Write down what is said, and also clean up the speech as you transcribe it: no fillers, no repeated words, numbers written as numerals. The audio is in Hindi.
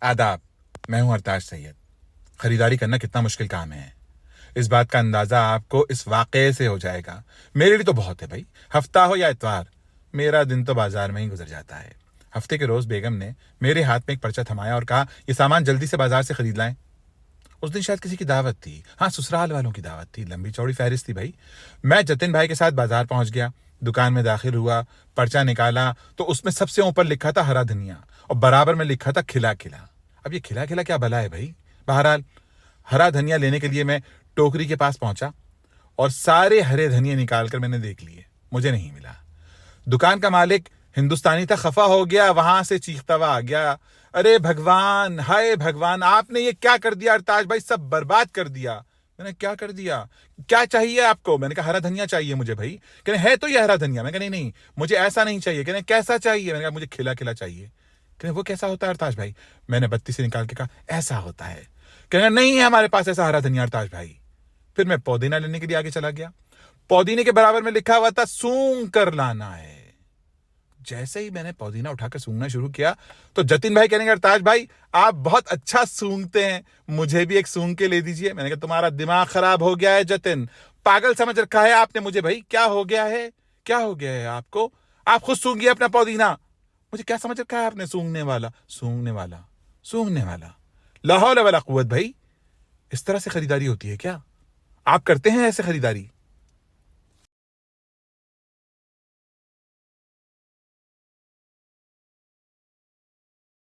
आदाब। मैं हूं अरताज सैयद। खरीदारी करना कितना मुश्किल काम है, इस बात का अंदाजा आपको इस वाकये से हो जाएगा। मेरे लिए तो बहुत है भाई, हफ्ता हो या इतवार, मेरा दिन तो बाजार में ही गुजर जाता है। हफ्ते के रोज बेगम ने मेरे हाथ में एक पर्चा थमाया और कहा, ये सामान जल्दी से बाजार से खरीद लाएं। उस दिन शायद किसी की दावत थी, हाँ, ससुराल वालों की दावत थी। लंबी चौड़ी फहरिस्त थी भाई। मैं जतिन भाई के साथ बाजार पहुंच गया, दुकान में दाखिल हुआ, पर्चा निकाला तो उसमें सबसे ऊपर लिखा था हरा धनिया और बराबर में लिखा था खिला खिला। अब ये खिला खिला क्या भला है भाई। बहरहाल हरा धनिया लेने के लिए मैं टोकरी के पास पहुंचा और सारे हरे धनिया निकालकर मैंने देख लिए, मुझे नहीं मिला। दुकान का मालिक हिंदुस्तानी था, खफा हो गया, वहां से चीखता हुआ आ गया, अरे भगवान, हाय भगवान, आपने ये क्या कर दिया अरताज भाई, सब बर्बाद कर दिया। मैंने क्या कर दिया, क्या चाहिए आपको? मैंने कहा हरा धनिया चाहिए मुझे भाई। कहने है तो ये हरा धनिया। मैं कहा नहीं नहीं, मुझे ऐसा नहीं चाहिए। कहने कैसा चाहिए? मैंने कहा मुझे खिला खिला चाहिए। कहने वो कैसा होता है अरताज भाई? मैंने बत्ती से निकाल के कहा ऐसा होता है। कहने नहीं है हमारे पास ऐसा हरा धनिया अरताज भाई। फिर मैं पुदीना लेने के लिए आगे चला गया, पुदीने के बराबर में लिखा हुआ था सूंघ कर लाना है। जैसे ही मैंने पुदीना उठाकर सूंघना शुरू किया तो जतिन भाई कहने लगे, ताज भाई आप बहुत अच्छा सूंघते हैं, मुझे भी एक सूंघ के ले दीजिए। मैंने कहा तुम्हारा दिमाग खराब हो गया है जतिन, पागल समझ रखा है आपने मुझे भाई, क्या हो गया है, क्या हो गया है आपको? आप खुद सूंघिए अपना पुदीना। मुझे क्या समझ रखा है आपने? सूंघने वाला, सूंघने वाला, सूंघने वाला। ला हौला वला कुव्वत भाई, इस तरह से खरीदारी होती है क्या? आप करते हैं ऐसे खरीदारी?